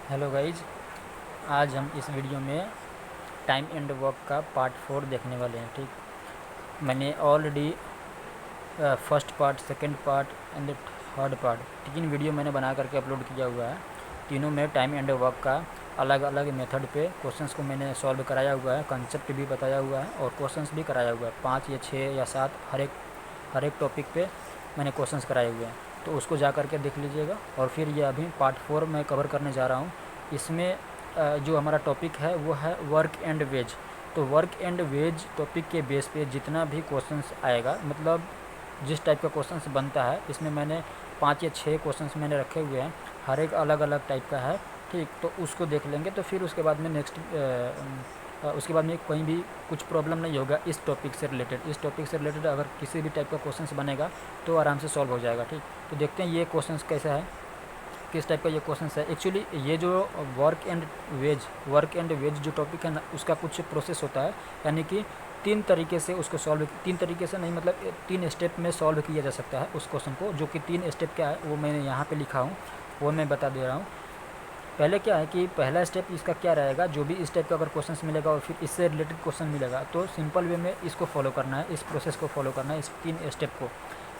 Hello guys, आज हम इस वीडियो में टाइम एंड वर्क का पार्ट 4 देखने वाले हैं। ठीक, मैंने already first part, second part and third part 3 video मैंने बना करके अपलोड किया हुआ है। तीनों में टाइम एंड वर्क का अलग अलग मेथड पे क्वेश्चंस को मैंने सॉल्व कराया हुआ है, कंसेप्ट भी बताया हुआ है और क्वेश्चंस भी कराया हुआ है। 5 या 6 या 7 हर एक टॉपिक पे मैंने क्वेश्चंस कराए हुए हैं, तो उसको जा करके देख लीजिएगा। और फिर ये अभी पार्ट 4 मैं कवर करने जा रहा हूँ। इसमें जो हमारा टॉपिक है वो है वर्क एंड वेज। तो वर्क एंड वेज टॉपिक के बेस पे जितना भी क्वेश्चंस आएगा, मतलब जिस टाइप का क्वेश्चंस बनता है, इसमें मैंने 5 या 6 क्वेश्चंस मैंने रखे हुए हैं, हर एक अलग अलग टाइप का है। ठीक, तो उसको देख लेंगे तो फिर उसके बाद में उसके बाद में कहीं भी कुछ प्रॉब्लम नहीं होगा। इस टॉपिक से रिलेटेड अगर किसी भी टाइप का क्वेश्चंस बनेगा तो आराम से सॉल्व हो जाएगा। ठीक, तो देखते हैं ये क्वेश्चंस कैसा है, किस टाइप का ये क्वेश्चन है। एक्चुअली ये जो वर्क एंड वेज जो टॉपिक है ना, उसका कुछ प्रोसेस होता है, यानी कि 3 तरीके से उसको सॉल्व, 3 तरीके से नहीं, मतलब 3 स्टेप में सॉल्व किया जा सकता है उस क्वेश्चन को। जो कि 3 स्टेप क्या है वो मैंने यहाँ पे लिखा हूँ, वो मैं बता दे रहा हूँ। पहले क्या है कि पहला स्टेप इसका क्या रहेगा, जो भी इस टाइप का अगर क्वेश्चन मिलेगा और फिर इससे रिलेटेड क्वेश्चन मिलेगा तो सिंपल वे में इसको फॉलो करना है, इस प्रोसेस को फॉलो करना है। इस 3 स्टेप को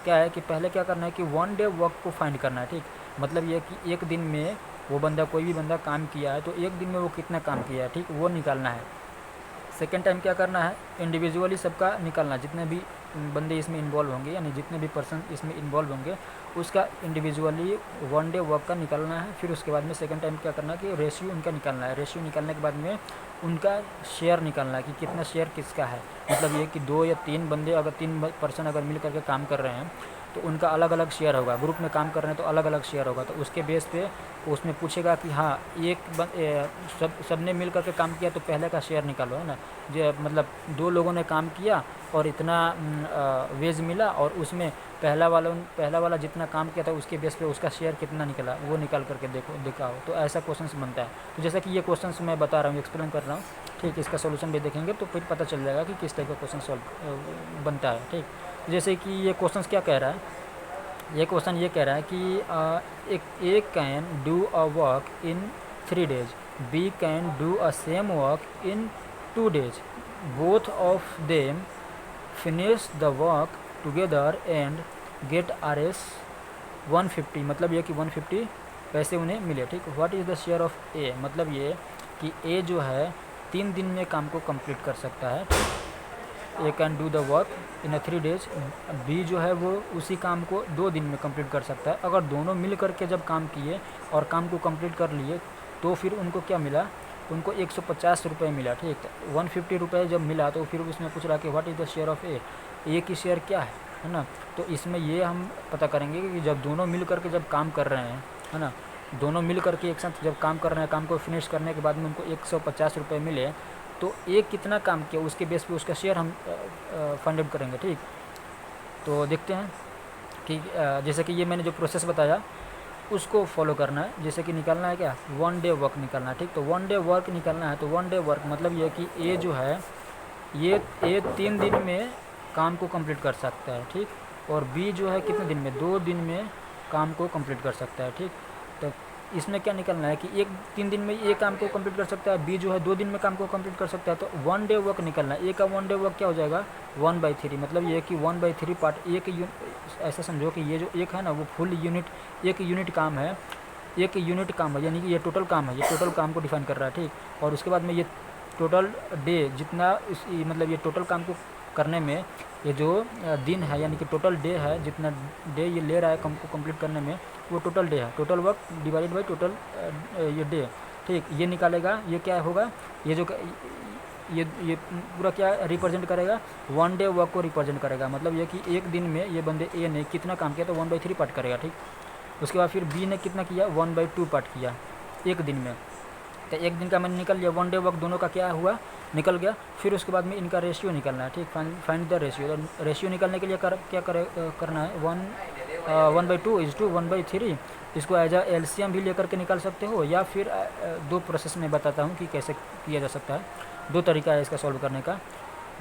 क्या है कि पहले क्या करना है कि 1 डे वर्क को फाइंड करना है। ठीक, मतलब ये कि एक दिन में वो बंदा, कोई भी बंदा काम किया है तो एक दिन में वो कितना काम किया है, ठीक, वो निकालना है। सेकेंड टाइम क्या करना है, इंडिविजुअली सबका निकालना, जितने भी बंदे इसमें इन्वॉल्व होंगे, यानी जितने भी पर्सन इसमें इन्वॉल्व होंगे उसका इंडिविजुअली 1 डे वर्क का निकालना है। फिर उसके बाद में सेकेंड टाइम क्या करना है कि रेशियो उनका निकालना है। रेशियो निकालने के बाद में उनका शेयर निकालना है कि कितना शेयर किसका है। मतलब ये कि 2 या 3 बंदे, अगर 3 पर्सन अगर मिल करके काम कर रहे हैं तो उनका अलग अलग शेयर होगा। ग्रुप में काम कर रहे हैं तो अलग अलग शेयर होगा। तो उसके बेस पे उसमें पूछेगा कि हाँ, सबने मिल करके काम किया तो पहले का शेयर निकालो, है ना। जो मतलब 2 लोगों ने काम किया और इतना वेज मिला, और उसमें पहला वाला जितना काम किया था उसके बेस पे उसका शेयर कितना निकला वो निकाल करके दिखाओ। तो ऐसा क्वेश्चन बनता है। तो जैसा कि ये क्वेश्चन मैं बता रहा हूँ, एक्सप्लेन कर रहा हूँ, ठीक, इसका सोल्यूशन भी देखेंगे तो फिर पता चल जाएगा कि किस टाइप का क्वेश्चन सॉल्व बनता है। ठीक, जैसे कि ये क्वेश्चन क्या कह रहा है, ये क्वेश्चन ये कह रहा है कि A can do a work in 3 days, B can do a same work in 2 days, both of them finish the work together and get RS 150। मतलब ये कि 150 पैसे उन्हें मिले। ठीक, what is the share of A, मतलब ये कि ए जो है 3 दिन में काम को कंप्लीट कर सकता है। A can do the work in 3 days, B जो है वो उसी काम को 2 दिन में कंप्लीट कर सकता है। अगर दोनों मिल करके जब काम किए और काम को कंप्लीट कर लिए तो फिर उनको क्या मिला, उनको 150 रुपये मिला। ठीक, 150 रुपये जब मिला तो फिर उसमें पूछ रहा कि what is the share of A की शेयर क्या है ना। तो इसमें ये हम पता करेंगे कि जब दोनों मिल करके जब काम कर रहे हैं, है ना, दोनों मिल करके एक साथ जब काम कर रहे हैं, काम को फिनिश करने के बाद में उनको 150 रुपये मिले, तो एक कितना काम किया उसके बेस पे उसका शेयर हम फाइंड आउट करेंगे। ठीक, तो देखते हैं कि जैसे कि ये मैंने जो प्रोसेस बताया उसको फॉलो करना है। जैसे कि निकालना है क्या, 1 डे वर्क निकालना है। ठीक, तो 1 डे वर्क निकालना है तो 1 डे वर्क मतलब ये कि ए जो है ये 3 दिन में काम को कंप्लीट कर सकता है। ठीक, और बी जो है कितने दिन में, 2 दिन में काम को कंप्लीट कर सकता है। ठीक, तो इसमें क्या निकलना है कि 3 दिन में ये काम को कंप्लीट कर सकता है, बी जो है 2 दिन में काम को कंप्लीट कर सकता है। तो 1 डे वर्क निकलना है। ए का 1 डे वर्क क्या हो जाएगा, 1/3। मतलब ये कि 1/3 पार्ट, ऐसा समझो कि ये जो एक है ना वो फुल यूनिट, एक यूनिट काम है, एक यूनिट काम है, यानी कि ये टोटल काम है, ये टोटल काम को डिफाइन कर रहा है। ठीक, और उसके बाद में ये टोटल डे जितना मतलब ये टोटल काम को करने में ये जो दिन है, यानी कि टोटल डे है, जितना डे ये ले रहा है काम को कंप्लीट करने में, वो टोटल डे है। Total work divided by total ये डे। ठीक, ये निकालेगा, ये क्या होगा, ये जो ये पूरा क्या रिप्रेजेंट करेगा, 1 डे वर्क को रिप्रेजेंट करेगा। मतलब ये कि एक दिन में ये बंदे ए ने कितना काम किया तो 1/3 पार्ट करेगा। ठीक, उसके बाद फिर बी ने कितना किया, 1/2 पार्ट किया एक दिन में। तो एक दिन का मैंने निकल लिया, 1 डे वर्क दोनों का क्या हुआ, निकल गया। फिर उसके बाद में इनका रेशियो निकलना है। ठीक, फाइंड द रेशियो। तो रेशियो निकालने के लिए करना है, 1/2 इज टू 1/3। इसको एज LCM भी लेकर के निकाल सकते हो, या फिर 2 प्रोसेस में बताता हूँ कि कैसे किया जा सकता है। 2 तरीका है इसका सॉल्व करने का।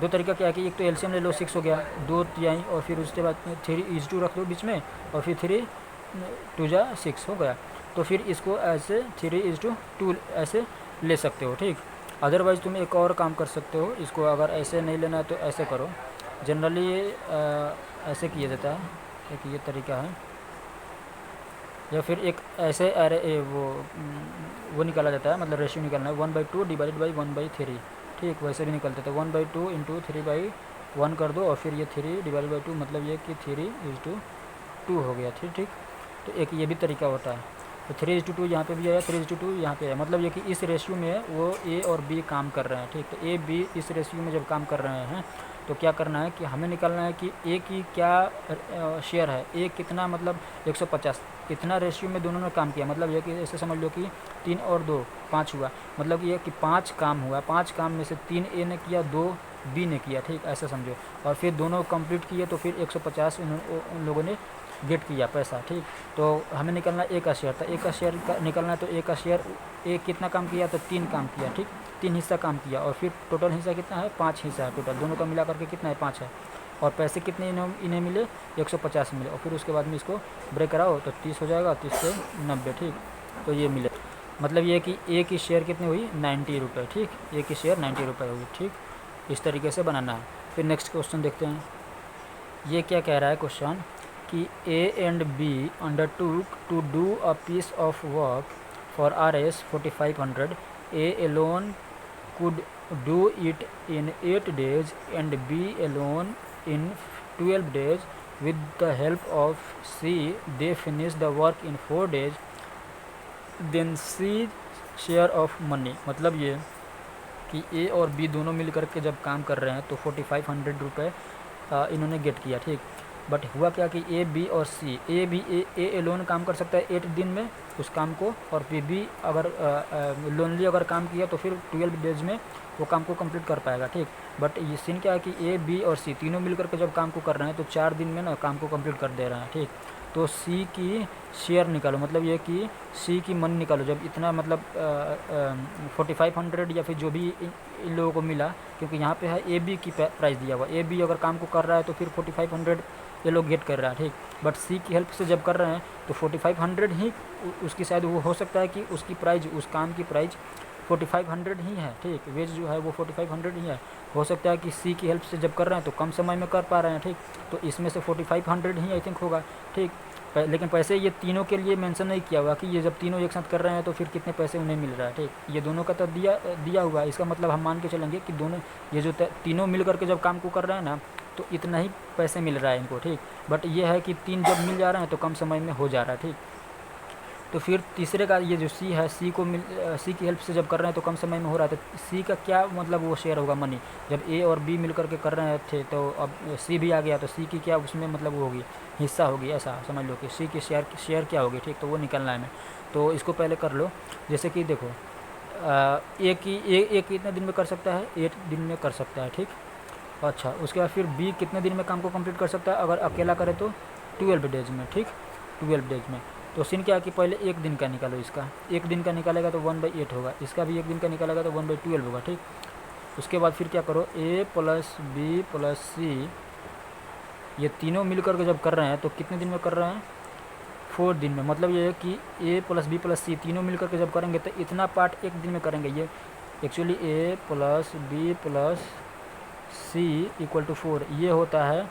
2 तरीका क्या है कि एक तो LCM ले लो, 6 हो गया, 2 तिहाई, और फिर उसके बाद 3 इज टू रख दो बीच में, और फिर 3 2 जा 6 हो गया। तो फिर इसको ऐसे 3:2 ऐसे ले सकते हो, ठीक। अदरवाइज़ तुम एक और काम कर सकते हो, इसको अगर ऐसे नहीं लेना है तो ऐसे करो। जनरली ऐसे किया जाता है, एक ये तरीका है, या फिर एक ऐसे अरे वो निकाला जाता है, मतलब रेशियो निकालना है 1/2 डिवाइडेड बाई 1/3, ठीक। वैसे भी निकलते थे 1/2 इंटू 3/1 कर दो और फिर ये 3 डिवाइडेड बाई 2, मतलब ये कि 3:2 हो गया, ठीक। तो एक ये भी तरीका होता है। तो 3:2 यहाँ पे भी आया, 3:2 यहाँ पे है, मतलब ये कि इस रेशियो में वो ए और बी काम कर रहे हैं, ठीक। तो ए बी इस रेशियो में जब काम कर रहे हैं तो क्या करना है कि हमें निकालना है कि ए की क्या शेयर है, ए कितना, मतलब 150 इतना रेशियो में दोनों ने काम किया, मतलब ये कि ऐसे समझ लो कि 3 और 2 5 हुआ, मतलब ये कि 5 काम हुआ, 5 काम में से 3 ए ने किया, 2 बी ने किया, ठीक, ऐसा समझो। और फिर दोनों कंप्लीट किए तो फिर 150 उन लोगों ने गेट किया पैसा, ठीक। तो हमें निकलना ए का शेयर था, ए का शेयर निकलना है, तो ए का शेयर ए कितना काम किया, तो 3 काम किया, ठीक, 3 हिस्सा काम किया, और फिर टोटल हिस्सा कितना है, 5 हिस्सा है टोटल, दोनों का मिला करके कितना है, 5 है। और पैसे कितने इन्हें मिले, 150 मिले, और फिर उसके बाद में इसको ब्रेक कराओ तो 30 हो जाएगा, 30 से 90, ठीक। तो ये मिले, मतलब ये कि ए की शेयर कितनी हुई, 90 रुपये, ठीक, ए की शेयर 90 रुपये हुई, ठीक। इस तरीके से बनाना है। फिर नेक्स्ट क्वेश्चन देखते हैं, ये क्या कह रहा है क्वेश्चन कि A and B undertook to do a piece of work for RS 4500, A alone could do it in 8 days and B alone in 12 days. With the help of C, they finish the work in 4 days. Then C share of money, मतलब ये कि ए और B दोनों मिल करके जब काम कर रहे हैं तो 4500 रुपये इन्होंने गेट किया, ठीक। बट हुआ क्या कि ए बी और सी, ए एलोन काम कर सकता है 8 दिन में उस काम को, और बी अगर लोनली अगर काम किया तो फिर 12 डेज में वो काम को कंप्लीट कर पाएगा, ठीक। बट ये सीन क्या है कि ए बी और सी तीनों मिलकर के जब काम को कर रहे हैं तो 4 दिन में ना काम को कंप्लीट कर दे रहे हैं, ठीक। तो सी की शेयर निकालो, मतलब ये कि सी की मनी निकालो, जब इतना मतलब 4500 या फिर जो भी इन लोगों को मिला, क्योंकि यहाँ पे है ए बी की प्राइस दिया हुआ, ए बी अगर काम को कर रहा है तो फिर 4500 ये लोग गेट कर रहा है, ठीक। बट सी की हेल्प से जब कर रहे हैं तो 4500 ही उसकी शायद वो हो सकता है कि उसकी प्राइस, उस काम की प्राइस 4500 ही है, ठीक। वेज जो है वो 4500 ही है। हो सकता है कि सी की हेल्प से जब कर रहे हैं तो कम समय में कर पा रहे हैं, ठीक। तो इसमें से 4500 ही आई थिंक होगा, ठीक। लेकिन पैसे ये तीनों के लिए मेंशन नहीं किया हुआ कि ये जब तीनों एक साथ कर रहे हैं तो फिर कितने पैसे उन्हें मिल रहा है, ठीक। ये दोनों का तो दिया हुआ है, इसका मतलब हम मान के चलेंगे कि दोनों ये जो तीनों मिल करके जब काम को कर रहे हैं ना तो इतना ही पैसे मिल रहा है इनको, ठीक। बट ये है कि 3 जब मिल जा रहे हैं तो कम समय में हो जा रहा है, ठीक। तो फिर तीसरे का ये जो सी है, सी की हेल्प से जब कर रहे हैं तो कम समय में हो रहा है, तो सी का क्या मतलब वो शेयर होगा मनी, जब ए और बी मिल करके कर रहे थे तो अब सी भी आ गया तो सी की क्या उसमें मतलब वो होगी, हिस्सा होगी, ऐसा समझ लो कि सी की शेयर क्या होगी, ठीक। तो वो निकलना है हमें, तो इसको पहले कर लो। जैसे कि देखो ए कितने दिन में कर सकता है, 8 दिन में कर सकता है, ठीक। अच्छा, उसके बाद फिर बी कितने दिन में काम को कंप्लीट कर सकता है, अगर अकेला करे तो 12 डेज में, ठीक, 12 डेज में। तो सीन क्या है कि पहले 1 दिन का निकालो, इसका 1 दिन का निकालेगा तो 1/8 होगा, इसका भी 1 दिन का निकालेगा तो 1/12 होगा, ठीक। उसके बाद फिर क्या करो, ए प्लस बी प्लस सी ये तीनों मिल करके जब कर रहे हैं तो कितने दिन में कर रहे हैं, 4 दिन में। मतलब ये है कि ए प्लस बी प्लस सी तीनों मिल करके जब करेंगे तो इतना पार्ट 1 दिन में करेंगे। ये actually A plus B plus C equal to 4 ये होता है,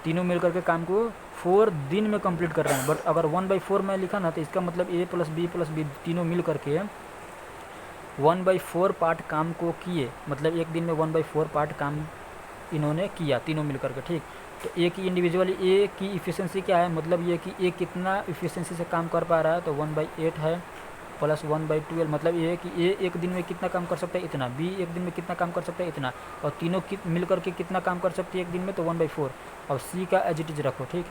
तीनों मिल करके काम को 4 दिन में कंप्लीट कर रहे हैं। बट अगर 1/4 में लिखा ना तो इसका मतलब ए प्लस बी तीनों मिल करके 1/4 पार्ट काम को किए, मतलब 1 दिन में 1/4 पार्ट काम इन्होंने किया तीनों मिल करके, ठीक। तो ए की इंडिविजुअली ए की इफ़िशेंसी क्या है, मतलब ये कि ए कितना इफ़िशेंसी से काम कर पा रहा है, तो 1/8 है प्लस 1/12, मतलब ये है कि ए 1 दिन में कितना काम कर सकता है, इतना। बी 1 दिन में कितना काम कर सकता है, इतना। और तीनों मिल करके कितना काम कर सकती है 1 दिन में, तो 1/4। और सी का एज इट इज रखो, ठीक।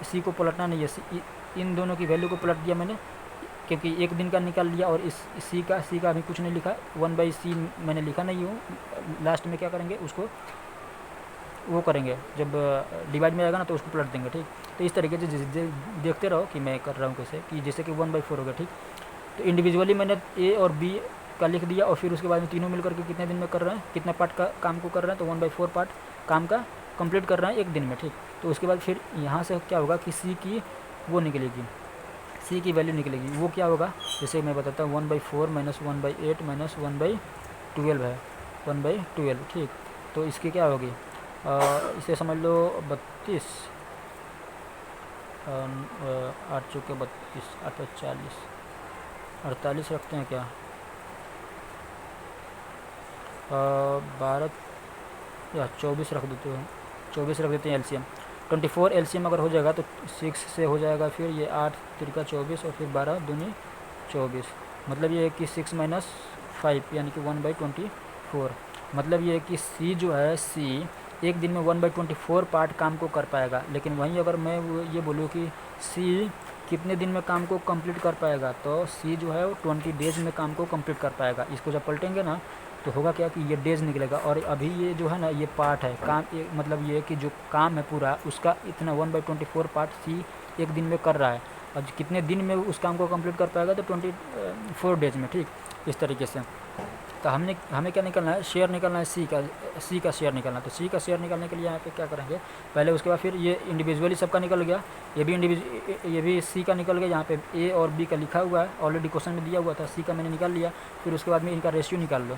सी को पलटना नहीं है, इन दोनों की वैल्यू को पलट दिया मैंने, क्योंकि 1 दिन का निकाल लिया। और इस सी का अभी कुछ नहीं लिखा, 1/c मैंने लिखा नहीं हूँ। लास्ट में क्या करेंगे, उसको वो करेंगे जब डिवाइड में आएगा ना तो उसको पलट देंगे, ठीक। तो इस तरीके से देखते रहो कि मैं कर रहा हूँ कैसे, कि जैसे कि 1/4 हो गया, ठीक। तो इंडिविजुअली मैंने ए और बी का लिख दिया, और फिर उसके बाद में तीनों मिलकर के कितने दिन में कर रहे हैं, कितना पार्ट का काम को कर रहे हैं, तो 1/4 पार्ट काम का कंप्लीट कर रहे हैं 1 दिन में, ठीक। तो उसके बाद फिर यहाँ से क्या होगा कि सी की वो निकलेगी, सी की वैल्यू निकलेगी, वो क्या होगा, जैसे मैं बताता हूँ 1/4 माइनस 1/8 माइनस 1/12 है, 1/12, ठीक। तो इसकी क्या होगी, इसे समझ लो 32, 8 चौके 32, 8 40, 48 रखते हैं क्या, 12 या 24 रख देते हैं, 24 रख देते हैं एलसीएम। 24 एलसीएम अगर हो जाएगा तो 6 से हो जाएगा, फिर ये 8 तिरका 24 और फिर 12 दूनी 24, मतलब ये है कि 6 माइनस 5 यानी कि 1/24। मतलब ये है कि सी जो है, सी एक दिन में 1/24 पार्ट काम को कर पाएगा। लेकिन वहीं अगर मैं ये बोलूँ कि सी कितने दिन में काम को कंप्लीट कर पाएगा, तो सी जो है वो 20 डेज में काम को कंप्लीट कर पाएगा। इसको जब पलटेंगे ना तो होगा क्या कि ये डेज निकलेगा, और अभी ये जो है ना ये पार्ट है काम, मतलब ये कि जो काम है पूरा उसका इतना 1/24 पार्ट सी एक दिन में कर रहा है, और कितने दिन में उस काम को कंप्लीट कर पाएगा, तो 24 डेज में, ठीक। इस तरीके से तो हमें क्या निकलना है, शेयर निकलना है, सी का शेयर निकलना है। तो सी का शेयर निकालने के लिए यहाँ पे क्या करेंगे, पहले उसके बाद फिर ये इंडिविजुअली सबका निकल गया, ये भी सी का निकल गया, यहाँ पे ए और बी का लिखा हुआ है, ऑलरेडी क्वेश्चन में दिया हुआ था, सी का मैंने निकाल लिया। फिर उसके बाद में इनका रेशियो निकाल लो,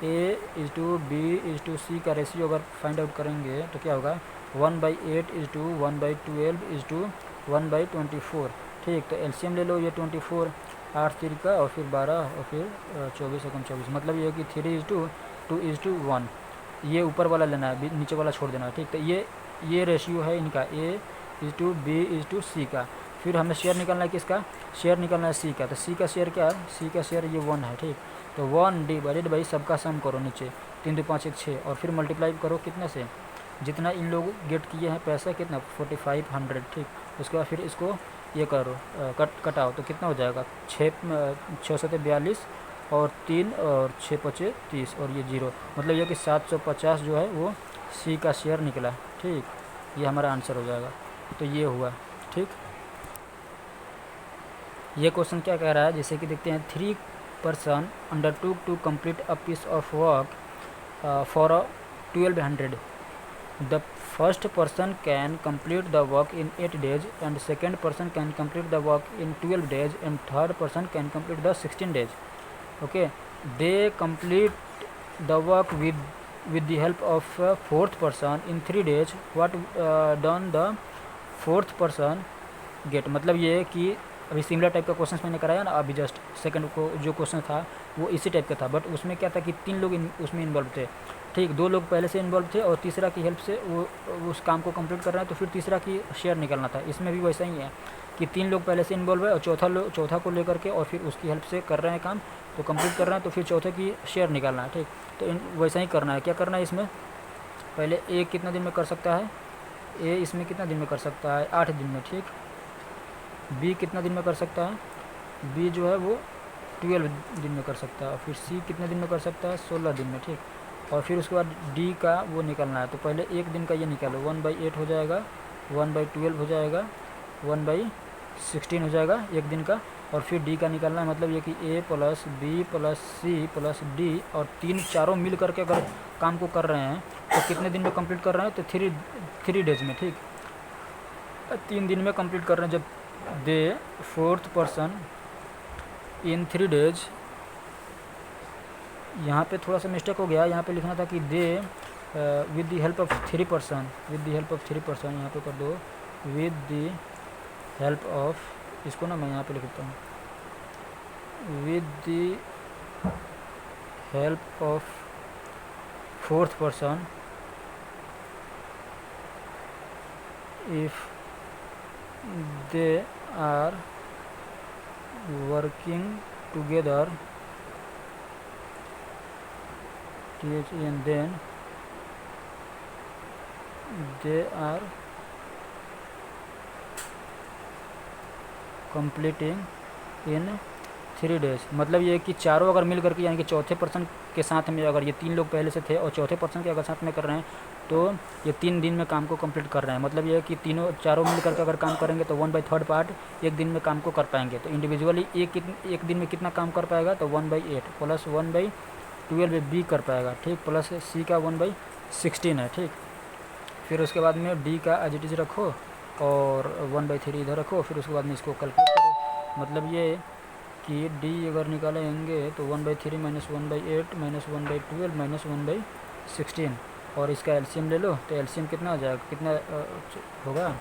A/B/C का रेशियो अगर फाइंड आउट करेंगे तो क्या होगा, 1/8/1/12/1/24, ठीक। तो एलसीएम ले लो, ये 24, 8 तिरका और फिर 12 और फिर 24 एकम 24, मतलब ये कि 3:2:1, ये ऊपर वाला लेना है, नीचे वाला छोड़ देना है, ठीक। तो ये रेशियो है इनका A/B/C का। फिर हमें शेयर निकालना है, किसका शेयर निकालना है, सी का। तो सी का शेयर क्या है, सी का शेयर ये 1 है, ठीक। तो 1 डिवाइडेड बाई सबका सम करो नीचे, 3 2 5 1 6, और फिर मल्टीप्लाई करो कितने से, जितना इन लोग गेट किए हैं पैसा कितना 4500, ठीक। उसके बाद फिर इसको ये करो, कटाओ तो कितना हो जाएगा, 6 6 42 और 3 और 6 5 30 और ये 0, मतलब ये कि 750 जो है वो सी का शेयर निकला, ठीक। ये हमारा आंसर हो जाएगा। तो ये हुआ, ठीक। ये क्वेश्चन क्या कह रहा है, जैसे कि देखते हैं, 3 person undertook to complete a piece of work for 1200. The first person can complete the work in 8 days, and second person can complete the work in 12 days, and third person can complete the 16 days. Okay, they complete the work with the help of fourth person in 3 days. What done the fourth person get? मतलब ये है कि अभी similar type का question मैंने कराया ना अभी जस्ट सेकंड को, जो क्वेश्चन था वो इसी टाइप का था, बट उसमें क्या था कि 3 लोग उसमें इन्वॉल्व थे, ठीक। 2 लोग पहले से इन्वॉल्व थे और तीसरा की हेल्प से वो उस काम को कंप्लीट कर रहे हैं, तो फिर तीसरा की शेयर निकालना था। इसमें भी वैसा ही है कि 3 लोग पहले से इन्वॉल्व है और चौथा को लेकर के और फिर उसकी हेल्प से कर रहे हैं काम, तो कंप्लीट कर रहे हैं, तो फिर चौथे की शेयर निकालना है, ठीक। तो वैसा ही करना है। क्या करना है इसमें, पहले ए कितना दिन में कर सकता है, ए इसमें कितना दिन में कर सकता है, 8 दिन में, ठीक। बी कितना दिन में कर सकता है, बी जो है वो 12 दिन में कर सकता है, और फिर सी कितने दिन में कर सकता है, 16 दिन में, ठीक। और फिर उसके बाद डी का वो निकालना है, तो पहले एक दिन का ये निकालो, 1/8 हो जाएगा, 1/12 हो जाएगा, 1/16 हो जाएगा एक दिन का, और फिर डी का निकालना है। मतलब ये कि A plus B plus C plus D और चारों मिल करके अगर काम को कर रहे हैं तो कितने दिन में कंप्लीट कर रहे हैं, तो 3 डेज में, ठीक। 3 दिन में कंप्लीट कर रहे हैं। जब दे फोर्थ पर्सन इन 3 डेज, यहाँ पे थोड़ा सा मिस्टेक हो गया, यहाँ पे लिखना था कि they with the help of 3 person, यहाँ पे कर दो विद द हेल्प ऑफ, इसको ना मैं यहाँ पे लिख देता हूँ, with the help of fourth person if they are working together, and then they are completing in 3 days. मतलब ये कि चारों अगर मिल करके, यानी कि चौथे पर्सन के साथ में अगर ये 3 लोग पहले से थे और चौथे पर्सन के अगर साथ में कर रहे हैं, तो ये 3 दिन में काम को कंप्लीट कर रहे हैं। मतलब ये है कि चारों मिल करके अगर काम करेंगे तो 1/3 पार्ट एक दिन में काम को कर पाएंगे। तो इंडिविजुअली एक दिन में कितना काम कर पाएगा, तो 1/8 प्लस 1/12 बी कर पाएगा, ठीक। प्लस सी का 1/16 है, ठीक। फिर उसके बाद में डी का एज इट इज़ रखो और 1/3 इधर रखो, फिर उसके बाद में इसको कैलकुलेट करो, मतलब ये कि डी अगर निकालेंगे तो 1/3 माइनस 1/8 माइनस 1/12 माइनस 1/16 और इसका एलसीएम ले लो तो एलसीएम कितना आ जाएगा, कितना होगा,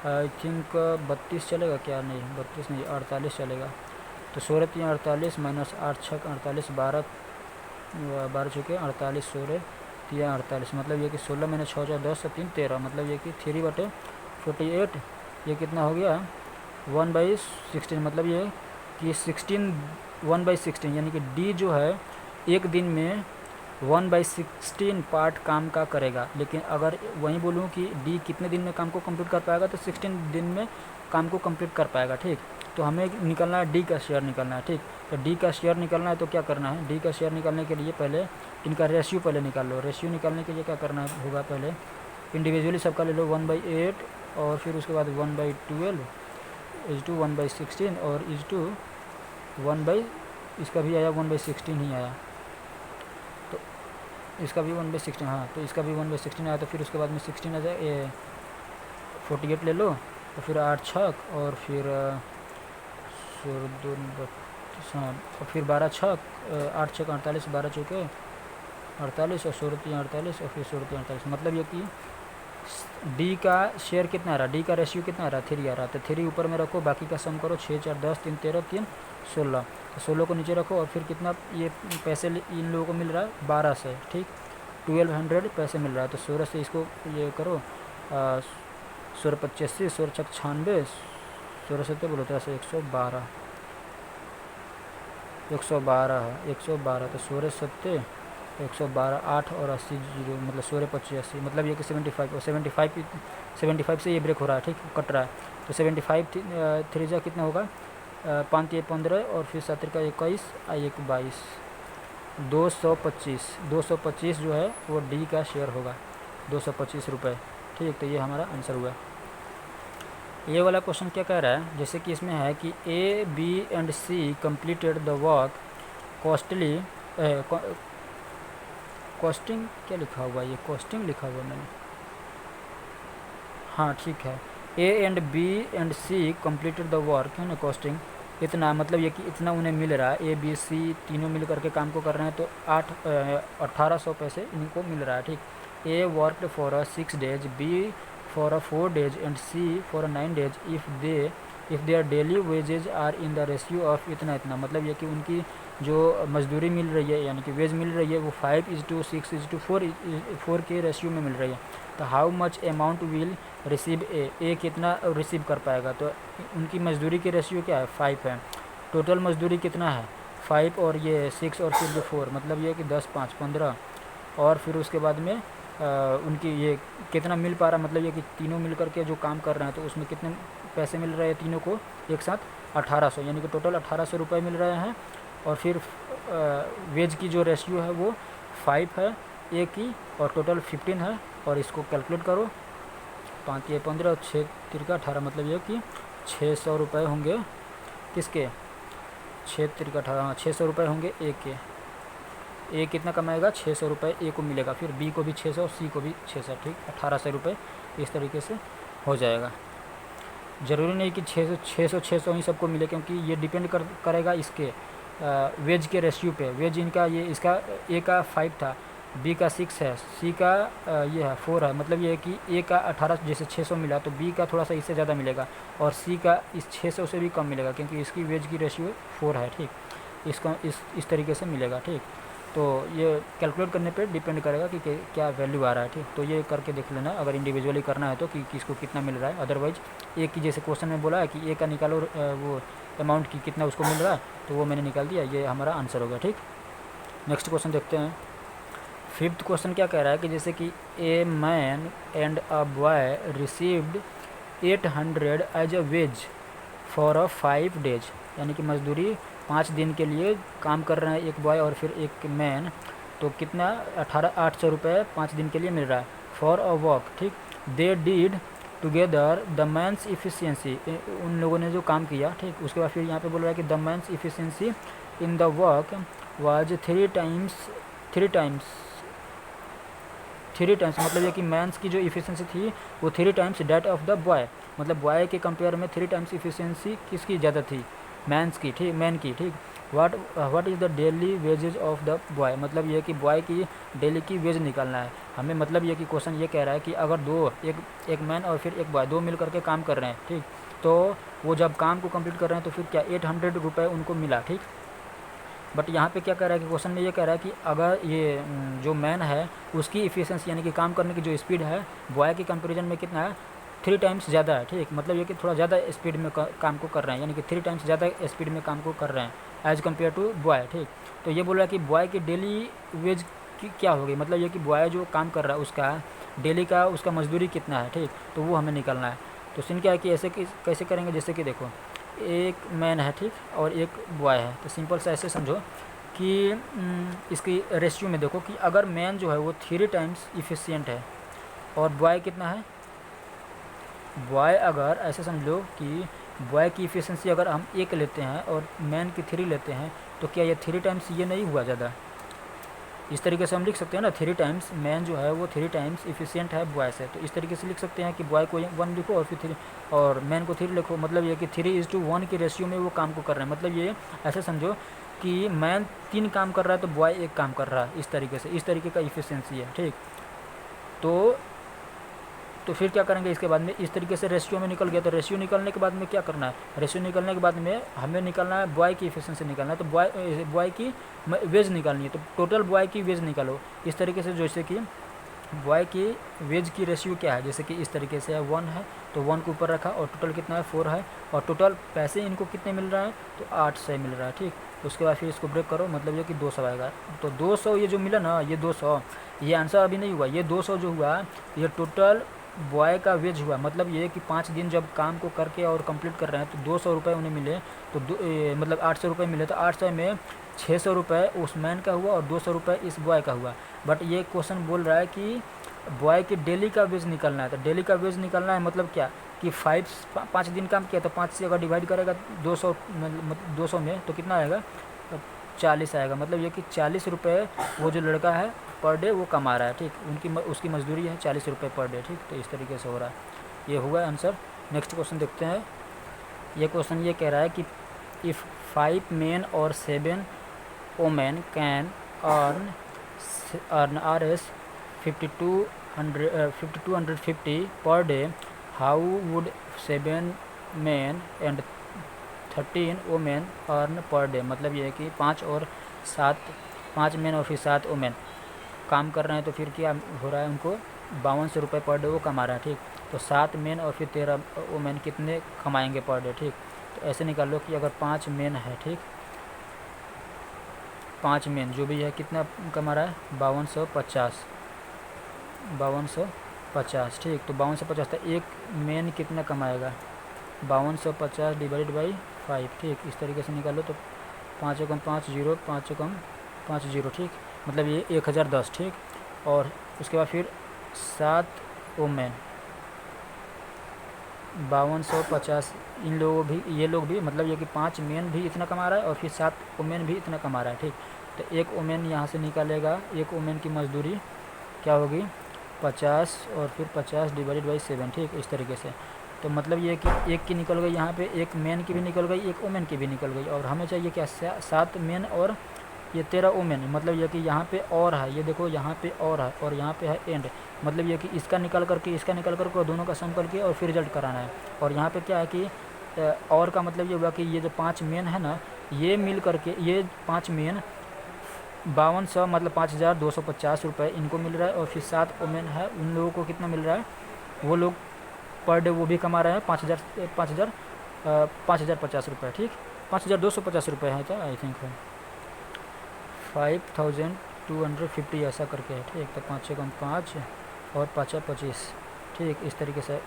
आई थिंक 32 चलेगा क्या, नहीं 32 नहीं 48 चलेगा। तो 16 3 48 माइनस 8 6 48 12 चुके 48 16 3 48 मतलब ये कि 16 मैंने 6 4 10 3 13 मतलब ये कि 3/48 ये कितना हो गया 1/16 मतलब ये कि 1/16 यानी कि डी जो है एक दिन में 1/16 पार्ट काम का करेगा। लेकिन अगर वहीं बोलूँ कि डी कितने दिन में काम को कंप्लीट कर पाएगा तो 16 दिन में काम को कंप्लीट कर पाएगा। ठीक, तो हमें निकलना है डी का शेयर निकलना है। ठीक, तो डी का शेयर निकलना है तो क्या करना है, डी का शेयर निकालने के लिए पहले इनका रेशियो पहले निकाल लो। रेशियो निकालने के लिए क्या करना होगा, पहले इंडिविजुअली सबका ले लो 1/8 और फिर उसके बाद 1/12 इज टू 1/16 और इज टू 1 इसका भी आया 1/16 ही आया, तो इसका भी 1/16, हाँ तो इसका भी 1/16 आया। तो फिर उसके बाद में 16 आ जाए 48 ले लो तो फिर 8 छक और फिर 2 हाँ और फिर 12 छक 8 छक 48 12 चौके 48 और 16 3 48 और फिर 16 3 48 मतलब ये कि डी का शेयर कितना आ रहा, डी का रेशियो कितना आ रहा 3 आ रहा। तो 3 ऊपर में रखो, बाकी का सम करो 6 4 10 3 13 3 16 तो 16 को नीचे रखो और फिर कितना ये पैसे इन लोगों को मिल रहा है 12 से। ठीक, 1200 पैसे मिल रहा है। तो 16 से इसको ये करो 16 85 16 छक 96 16 से तो बोलो तो ऐसे 112 तो 16 सत्ते 112 8 और 80 जीरो मतलब 16 25 80 मतलब ये कि 75 और 75 से ये ब्रेक हो रहा है। ठीक, कट रहा है। तो 75 3 जा कितना होगा 5 ये 15 और फिर 7 का 21 1 22 225 जो है वो डी का शेयर होगा 225 रुपये। ठीक, तो ये हमारा आंसर हुआ। ये वाला क्वेश्चन क्या कह रहा है, जैसे कि इसमें है कि A B and C completed the work costly costing क्या लिखा हुआ, ये कॉस्टिंग लिखा हुआ मैंने, हाँ ठीक है, A and B and C completed the work है ना, कॉस्टिंग इतना मतलब ये कि इतना उन्हें मिल रहा है, ए बी सी तीनों मिल करके काम को कर रहे हैं तो 1800 पैसे इनको मिल रहा है। ठीक, A worked for 6 days, B for 4 days and C for 9 days if their daily wages are in the ratio of इतना इतना मतलब ये कि उनकी जो मजदूरी मिल रही है यानी कि वेज मिल रही है वो 5:6:4 के रेशियो में मिल रही है। तो how much amount will receive ए कितना रिसीव कर पाएगा, तो उनकी मजदूरी की रेशियो क्या है 5 है, टोटल मजदूरी कितना है 5 और ये 6 और फिर जो 4 मतलब ये कि 10 5 15 और फिर उसके बाद में उनकी ये कितना मिल पा रहा मतलब ये कि तीनों मिल करके जो काम कर रहे हैं तो उसमें कितने पैसे मिल रहे हैं तीनों को एक साथ 1800 यानी कि टोटल 1800 रुपये मिल रहे हैं। और फिर वेज की जो रेशियो है वो 5 है ए की और टोटल 15 है और इसको कैलकुलेट करो 5 ये 15 और 6 तिरका 18 मतलब ये कि 600 रुपये होंगे किसके 6 तिरका 18 600 रुपये होंगे ए के। ए कितना कमाएगा 600 रुपये ए को मिलेगा, फिर बी को भी 600 सी को भी 600। ठीक, 1800 रुपये इस तरीके से हो जाएगा। ज़रूरी नहीं कि 600 ही सबको मिले क्योंकि ये डिपेंड करेगा इसके वेज के रेशियो पे। वेज इनका ये इसका ए का 5 था, बी का 6 है, सी का ये है 4 है मतलब ये है कि ए का 18 जैसे 600 मिला तो बी का थोड़ा सा इससे ज़्यादा मिलेगा और सी का इस 600 से भी कम मिलेगा क्योंकि इसकी वेज की रेशियो 4 है। ठीक, इसका इस तरीके से मिलेगा। ठीक, तो ये कैलकुलेट करने पे डिपेंड करेगा कि क्या वैल्यू आ रहा है। ठीक, तो ये करके देख लेना अगर इंडिविजुअली करना है तो कि किसको कितना मिल रहा है। अदरवाइज ए की जैसे क्वेश्चन में बोला है कि ए का निकालो वो अमाउंट की कितना उसको मिल रहा है तो वो मैंने निकाल दिया, ये हमारा आंसर हो गया। ठीक, नेक्स्ट क्वेश्चन देखते हैं। 5th क्वेश्चन क्या कह रहा है कि जैसे कि a man and a boy received 800 as a wage for 5 days यानी कि मजदूरी 5 दिन के लिए काम कर रहे हैं एक बॉय और फिर एक मैन, तो कितना 800 रुपये 5 दिन के लिए मिल रहा है फॉर अ वर्क। ठीक, they did together the man's efficiency उन लोगों ने जो काम किया। ठीक, उसके बाद फिर यहाँ पे बोल रहा है कि the man's efficiency in the work was 3 times मतलब ये कि मैंस की जो इफ़िशियंसी थी वो 3 times that of the boy मतलब बॉय के कंपेयर में 3 times इफ़िशियंसी किसकी ज़्यादा थी मैन की, ठीक। What is the daily wages of the boy, मतलब ये कि बॉय की डेली की वेज निकालना है हमें। मतलब ये कि क्वेश्चन ये कह रहा है कि अगर दो, एक मैन और फिर एक बॉय, दो मिल करके काम कर रहे हैं, ठीक। तो वो जब काम को कंप्लीट कर रहे हैं तो फिर क्या 800 रुपये उनको मिला, ठीक। बट यहाँ पे क्या कह रहा है कि क्वेश्चन में ये कह रहा है कि अगर ये जो मैन है उसकी इफ़िशियंसी यानी कि काम करने की जो स्पीड है बॉय के कंपेरिजन में कितना है, 3 टाइम्स ज़्यादा है, ठीक। मतलब ये कि थोड़ा ज़्यादा स्पीड में काम को कर रहे हैं, यानी कि 3 टाइम्स ज़्यादा स्पीड में काम को कर रहे हैं एज़ कम्पेयर टू बॉय, ठीक। तो ये बोल रहा है कि बॉय की डेली वेज की क्या होगी, मतलब ये कि बॉय जो काम कर रहा है उसका डेली का उसका मजदूरी कितना है, ठीक। तो वो हमें निकालना है। तो सीन क्या है कि ऐसे कैसे करेंगे, जैसे कि देखो एक मैन है, ठीक, और एक बॉय है। तो सिंपल सा ऐसे समझो कि इसकी रेशियो में देखो कि अगर मैन जो है वो 3 टाइम्स इफ़िशियंट है और बॉय कितना है, बॉय अगर ऐसे समझ लो कि बॉय की इफ़िशियंसी अगर हम 1 लेते हैं और मैन की 3 लेते हैं तो क्या ये 3 टाइम्स ये नहीं हुआ ज़्यादा। इस तरीके से हम लिख सकते हैं ना, 3 टाइम्स मैन जो है वो 3 टाइम्स इफ़िशियंट है बॉय से। तो इस तरीके से लिख सकते हैं कि बॉय को 1 लिखो और फिर 3 और मैन को 3 लिखो। मतलब ये कि 3:1 की रेशियो में वो काम को कर रहे हैं। मतलब ये ऐसे समझो कि मैन 3 काम कर रहा है तो बॉय 1 काम कर रहा है। इस तरीके से, इस तरीके का इफ़िशियंसी है, ठीक। तो फिर क्या करेंगे इसके बाद में, इस तरीके से रेशियो में निकल गया। तो रेशियो निकलने के बाद में क्या करना है, रेशियो निकलने के बाद में हमें निकालना है बॉय की इफ़िशियंसी निकालना है। तो बॉय की वेज निकालनी है। तो टोटल बॉय की वेज निकालो इस तरीके से, जैसे कि बॉय की वेज की रेशियो क्या है, जैसे कि इस तरीके से है 1 है तो 1 को ऊपर रखा और टोटल कितना है 4 है और टोटल पैसे इनको कितने मिल रहा है तो 800 मिल रहा है, ठीक। उसके बाद फिर इसको ब्रेक करो, मतलब ये कि 200 आएगा। तो 200 ये जो मिला ना, ये 200, ये आंसर अभी नहीं हुआ। ये 200 जो हुआ ये टोटल बॉय का वेज हुआ। मतलब ये कि 5 दिन जब काम को करके और कंप्लीट कर रहे हैं तो 200 रुपये उन्हें मिले। तो मतलब 800 रुपये मिले। तो 800 में 600 रुपये उस मैन का हुआ और 200 रुपये इस बॉय का हुआ। बट ये क्वेश्चन बोल रहा है कि बॉय की डेली का वेज निकालना है। तो डेली का वेज निकालना है मतलब क्या कि 5 दिन काम किया तो 5 से अगर डिवाइड करेगा 200 में तो कितना आएगा, 40 आएगा। मतलब ये कि 40 रुपये वो जो लड़का है पर डे वो कमा रहा है, ठीक। उसकी मजदूरी है 40 रुपये पर डे, ठीक। तो इस तरीके से हो रहा है। ये हुआ आंसर। नेक्स्ट क्वेश्चन देखते हैं। ये क्वेश्चन ये कह रहा है कि इफ़ 5 मेन और 7 women can earn RS 5250 per day, how would 7 main and 13 women earn per day. मतलब ये है कि 5 मेन और फिर 7 वोमेन काम कर रहे हैं तो फिर क्या हो रहा है, उनको 5200 रुपये पर डे वो कमा रहा है, ठीक। तो 7 मेन और फिर 13 वोमेन कितने कमाएंगे पर डे, ठीक। तो ऐसे निकाल लो कि अगर 5 मेन है, ठीक, 5 मेन जो भी है कितना कमा रहा है 5250, ठीक। तो 5250 था, एक मेन कितना कमाएगा 5250 डिवाइड बाई 5, ठीक। इस तरीके से निकालो तो 5 एकम 5 0, 5 एकम 5 0, ठीक। मतलब ये 1010, ठीक। और उसके बाद फिर 7 वोमेन 5250, इन लोगों भी, ये लोग भी, मतलब ये कि 5 मेन भी इतना कमा रहा है और फिर 7 वोमेन भी इतना कमा रहा है, ठीक। तो एक वोमेन यहाँ से निकालेगा, एक वोमेन की मजदूरी क्या होगी 50 और फिर 50 डिवाइडेड बाई 7, ठीक। इस तरीके से। तो मतलब ये कि एक की निकल गई यहाँ पे, एक मेन की भी निकल गई, एक वोमेन की भी निकल गई। और हमें चाहिए क्या 7 मेन और ये 13 वोमेन। मतलब ये कि यहाँ पे और है, ये देखो यहाँ पे और है और यहाँ पे है एंड। मतलब ये कि इसका निकाल करके इसका निकाल करके और दोनों का सम करके और फिर रिजल्ट कराना है। और यहाँ पे क्या है कि और का मतलब ये हुआ कि ये जो 5 मेन है ना, ये मिल करके ये 5 मेन 5200 मतलब 5250 रुपये इनको मिल रहा है। और फिर 7 वोमेन है, उन लोगों को कितना मिल रहा है, वो लोग पर डे वो भी कमा रहे हैं 5050 रुपये, ठीक। 5250 रुपये है क्या, आई थिंक है 5250 ऐसा करके है, ठीक। तो 5 एकम 5 और 5 25, ठीक। इस तरीके से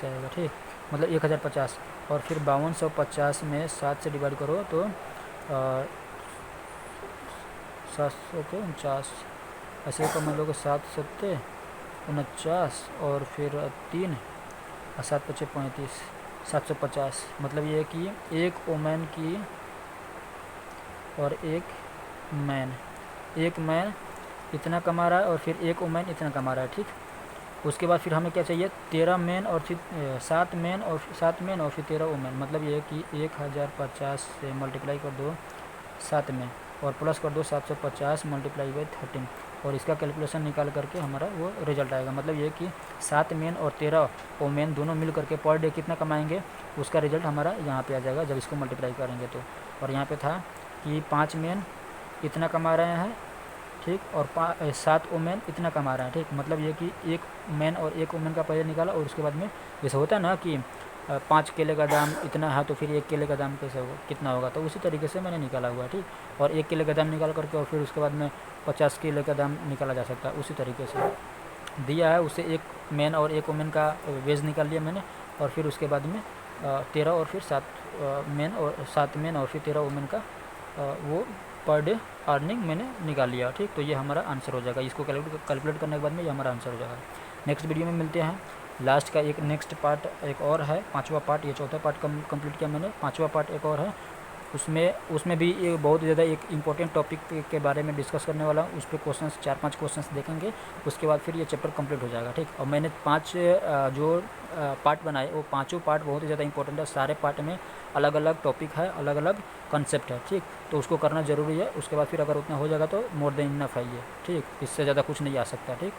आएगा, ठीक। मतलब 1050 और फिर 5250 में 7 से डिवाइड करो तो 749 ऐसे मान लो कि 7 7 49 और फिर 3 और 7 5 35, 750। मतलब ये कि एक वोमेन की और एक मैन इतना कमा रहा है और फिर एक वोमेन इतना कमा रहा है, ठीक। उसके बाद फिर हमें क्या चाहिए, 13 मेन और फिर 7 मेन और फिर 13 वोमेन। मतलब ये है कि 1050 से मल्टीप्लाई कर दो 7 में और प्लस कर दो 750 मल्टीप्लाई बाई 13 और इसका कैलकुलेशन निकाल करके हमारा वो रिजल्ट आएगा। मतलब ये कि 7 मेन और 13 वोमेन दोनों मिल करके पर डे कितना कमाएंगे, उसका रिजल्ट हमारा यहाँ पे आ जाएगा जब इसको मल्टीप्लाई करेंगे तो। और यहाँ पे था कि 5 मेन इतना कमा रहे हैं, ठीक, और 7 वोमेन इतना कमा रहे हैं, ठीक। मतलब ये कि एक मैन और एक वोमेन का पहले निकाला और उसके बाद में जैसे होता है ना कि 5 केले का दाम इतना है तो फिर 1 केले का दाम कैसे होगा, कितना होगा, तो उसी तरीके से मैंने निकाला हुआ है, ठीक। और 1 केले का दाम निकाल करके और फिर उसके बाद में 50 केले का दाम निकाला जा सकता है, उसी तरीके से दिया है। उससे एक मैन और एक वोमेन का वेज निकाल लिया मैंने और फिर उसके बाद में 13 और फिर 7 मैन और फिर 13 वोमेन का वो पर डे अर्निंग मैंने निकाल लिया, ठीक। तो ये हमारा आंसर हो जाएगा। इसको कैलकुलेट करने के बाद में ये हमारा आंसर हो जाएगा। नेक्स्ट वीडियो में मिलते हैं। लास्ट का एक नेक्स्ट पार्ट एक और है, 5वां पार्ट। ये चौथा पार्ट कंप्लीट किया मैंने, 5वां पार्ट एक और है। उसमें भी ये बहुत ज़्यादा एक इम्पोर्टेंट टॉपिक के बारे में डिस्कस करने वाला हूँ। उस पर क्वेश्चंस 4-5 क्वेश्चंस देखेंगे, उसके बाद फिर ये चैप्टर कंप्लीट हो जाएगा, ठीक। और मैंने 5 जो पार्ट बनाए वो पाँचों पार्ट बहुत ही ज़्यादा इंपॉर्टेंट है। सारे पार्ट में अलग अलग टॉपिक है, अलग अलग कंसेप्ट है, ठीक। तो उसको करना ज़रूरी है। उसके बाद फिर अगर उतना हो जाएगा तो मोर देन इनफ है ये, ठीक। इससे ज़्यादा कुछ नहीं आ सकता, ठीक।